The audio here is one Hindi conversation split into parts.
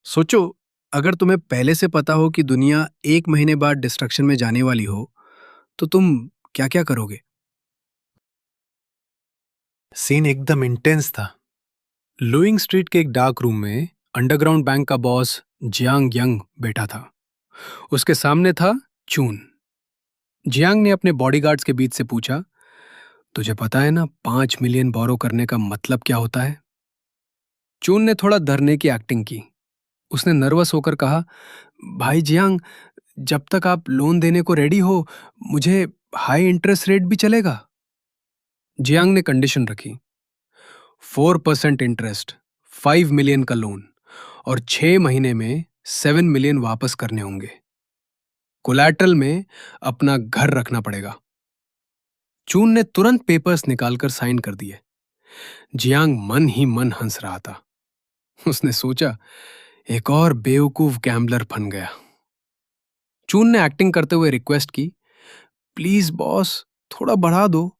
सोचो, अगर तुम्हें पहले से पता हो कि दुनिया 1 महीने बाद डिस्ट्रक्शन में जाने वाली हो, तो तुम क्या-क्या करोगे? सीन एकदम इंटेंस था। लुइंग स्ट्रीट के एक डार्क रूम में अंडरग्राउंड बैंक का बॉस जियांग यंग बैठा था। उसके सामने था चून। जियांग ने अपने बॉडीगार्ड्स के बीच से पूछा, तुझे पता है ना 5 मिलियन बोरो करने का मतलब क्या होता है? चून ने थोड़ा डरने की एक्टिंग की। उसने नर्वस होकर कहा, भाई जियांग, जब तक आप लोन देने को रेडी हो, मुझे हाई इंटरेस्ट रेट भी चलेगा। जियांग ने कंडीशन रखी, 4% इंटरेस्ट, 5 मिलियन का लोन और 6 महीने में 7 मिलियन वापस करने होंगे। कोलैटरल में अपना घर रखना पड़ेगा। चून ने तुरंत पेपर्स निकालकर साइन कर दिए। जियांग मन ही मन हंस रहा था। उसने सोचा, एक और बेवकूफ गैम्बलर बन गया। चून ने एक्टिंग करते हुए रिक्वेस्ट की, प्लीज बॉस, थोड़ा बढ़ा दो।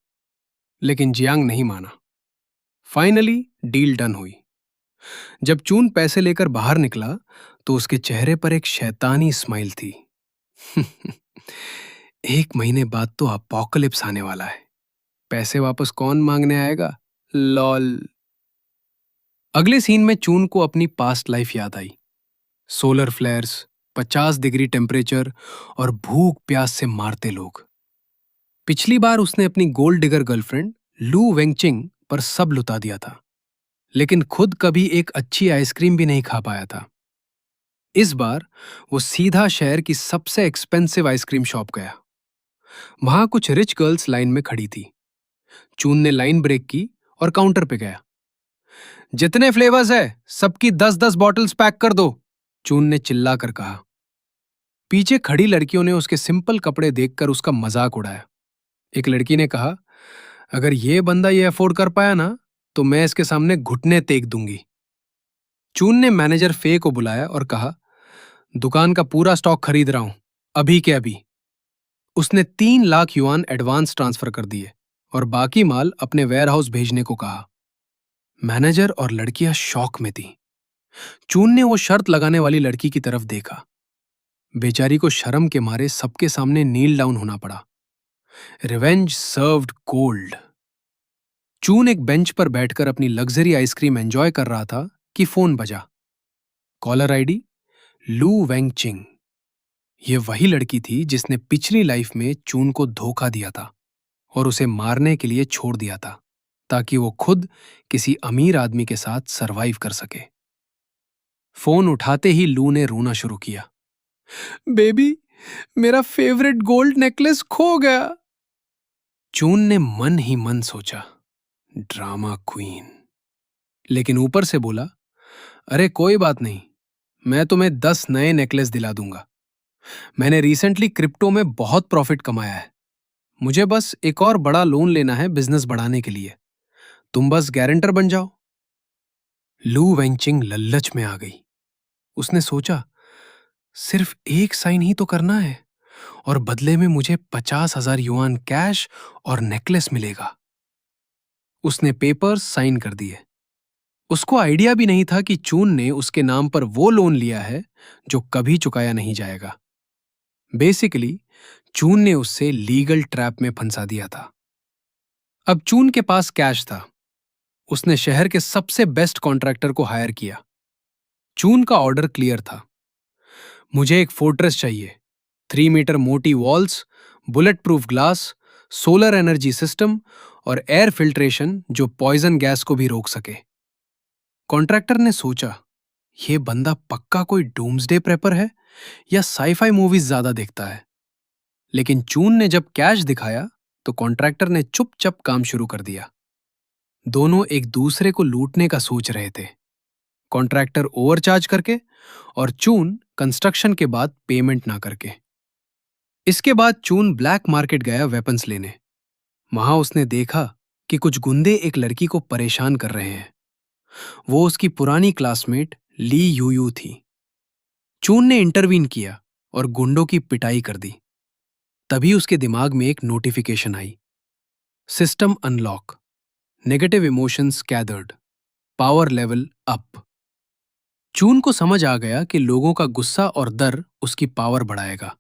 लेकिन जियांग नहीं माना। फाइनली डील डन हुई। जब चून पैसे लेकर बाहर निकला तो उसके चेहरे पर एक शैतानी स्माइल थी। 1 महीने बाद तो अपोकलिप्स आने वाला है। पैसे वापस कौन मांगने आएगा? लॉल। अगले सीन में चून को अपनी पास्ट लाइफ याद आई। सोलर फ्लेयर्स, 50 डिग्री टेम्परेचर और भूख प्यास से मारते लोग। पिछली बार उसने अपनी गोल्ड डिगर गर्लफ्रेंड लू वेंगचिंग पर सब लुटा दिया था, लेकिन खुद कभी एक अच्छी आइसक्रीम भी नहीं खा पाया था। इस बार वो सीधा शहर की सबसे एक्सपेंसिव आइसक्रीम शॉप गया। वहां कुछ रिच गर्ल्स लाइन में खड़ी थी। चून ने लाइन ब्रेक की और काउंटर पे गया। जितने फ्लेवर्स है, सबकी 10-10 बॉटल्स पैक कर दो, चून ने चिल्लाकर कहा। पीछे खड़ी लड़कियों ने उसके सिंपल कपड़े देखकर उसका मजाक उड़ाया। एक लड़की ने कहा, अगर ये बंदा ये अफोर्ड कर पाया ना, तो मैं इसके सामने घुटने टेक दूंगी। चून ने मैनेजर फे को बुलाया और कहा, दुकान का पूरा स्टॉक खरीद रहा हूं, अभी के अभी। उसने 3 लाख युआन एडवांस ट्रांसफर कर दिए और बाकी माल अपने वेयरहाउस भेजने को कहा। मैनेजर और लड़कियां शॉक में थी। चून ने वो शर्त लगाने वाली लड़की की तरफ देखा। बेचारी को शर्म के मारे सबके सामने नील डाउन होना पड़ा। Revenge served cold. चून एक बेंच पर बैठकर अपनी लग्जरी आइसक्रीम एंजॉय कर रहा था कि फोन बजा। कॉलर आईडी लू वेंगचिंग। ये वही लड़की थी जिसने पिछली लाइफ में चून को धोखा दिया था और उसे मारने के लिए छोड़ दिया था, ताकि वो खुद किसी अमीर आदमी के साथ सरवाइव कर सके। फोन उठाते ही लू ने रोना शुरू किया। बेबी, मेरा फेवरेट गोल्ड नेकलेस खो गया। चून ने मन ही मन सोचा, ड्रामा क्वीन। लेकिन ऊपर से बोला, अरे कोई बात नहीं, मैं तुम्हें 10 नए नेकलेस दिला दूंगा। मैंने रिसेंटली क्रिप्टो में बहुत प्रॉफिट कमाया है। मुझे बस एक और बड़ा लोन लेना है बिजनेस बढ़ाने के लिए। तुम बस गारंटर बन जाओ। लू वेंचिंग लल्लच में आ गई। उसने सोचा, सिर्फ एक साइन ही तो करना है और बदले में मुझे 50,000 युआन कैश और नेकलेस मिलेगा। उसने पेपर्स साइन कर दिए। उसको आइडिया भी नहीं था कि चून ने उसके नाम पर वो लोन लिया है जो कभी चुकाया नहीं जाएगा। बेसिकली चून ने उससे लीगल ट्रैप में फंसा दिया था। अब चून के पास कैश था। उसने शहर के सबसे बेस्ट कॉन्ट्रैक्टर को हायर किया। चून का ऑर्डर क्लियर था। मुझे एक फोर्ट्रेस चाहिए, 3 मीटर मोटी walls, bullet proof glass, solar energy system और एयर फिल्ट्रेशन जो पॉइजन गैस को भी रोक सके। कॉन्ट्रैक्टर ने सोचा, यह बंदा पक्का कोई डूम्सडे प्रेपर है या साईफाई मूवीज ज्यादा देखता है। लेकिन चून ने जब कैश दिखाया तो कॉन्ट्रैक्टर ने चुपचाप काम शुरू कर दिया। दोनों एक दूसरे को लूटने का सोच रहे थे, कॉन्ट्रैक्टर ओवरचार्ज करके और चून कंस्ट्रक्शन के बाद पेमेंट ना करके। इसके बाद चून ब्लैक मार्केट गया वेपन्स लेने। वहां उसने देखा कि कुछ गुंडे एक लड़की को परेशान कर रहे हैं। वो उसकी पुरानी क्लासमेट ली यूयू थी। चून ने इंटरवीन किया और गुंडों की पिटाई कर दी। तभी उसके दिमाग में एक नोटिफिकेशन आई, system unlock, negative emotions gathered, power level up. चून को समझ आ गया कि लोगों का गुस्सा और डर उसकी पावर बढ़ाएगा।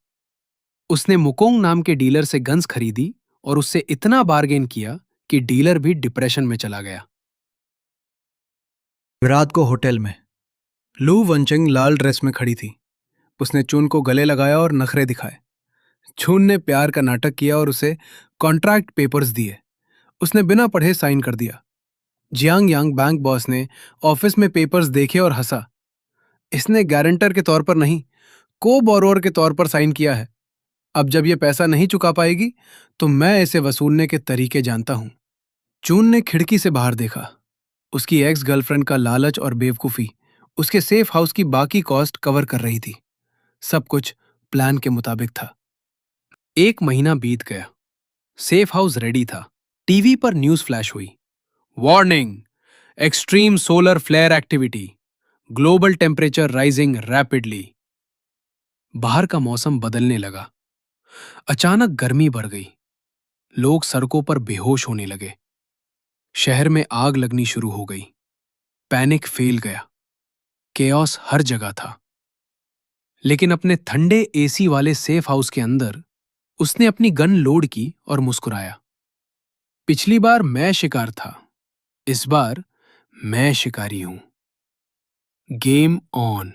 उसने मुकोंग नाम के डीलर से गन्स खरीदी और उससे इतना बार्गेन किया कि डीलर भी डिप्रेशन में चला गया। रात को होटल में लू वंचिंग लाल ड्रेस में खड़ी थी। उसने चून को गले लगाया और नखरे दिखाए। चून ने प्यार का नाटक किया और उसे कॉन्ट्रैक्ट पेपर्स दिए। उसने बिना पढ़े साइन कर दिया। जियांग यांग बैंक बॉस ने ऑफिस में पेपर्स देखे और हंसा। इसने गारंटर के तौर पर नहीं, को बोरोअर के तौर पर साइन किया है। अब जब ये पैसा नहीं चुका पाएगी तो मैं इसे वसूलने के तरीके जानता हूं। चून ने खिड़की से बाहर देखा। उसकी एक्स गर्लफ्रेंड का लालच और बेवकूफी उसके सेफ हाउस की बाकी कॉस्ट कवर कर रही थी। सब कुछ प्लान के मुताबिक था। 1 महीना बीत गया। सेफ हाउस रेडी था। टीवी पर न्यूज फ्लैश हुई। Warning! Extreme solar flare activity. Global temperature rising rapidly. बाहर का मौसम बदलने लगा। अचानक गर्मी बढ़ गई। लोग सड़कों पर बेहोश होने लगे। शहर में आग लगनी शुरू हो गई। पैनिक फैल गया। केओस हर जगह था। लेकिन अपने ठंडे एसी वाले सेफ हाउस के अंदर उसने अपनी गन लोड की और मुस्कुराया। पिछली बार मैं शिकार था, इस बार मैं शिकारी हूं। Game on.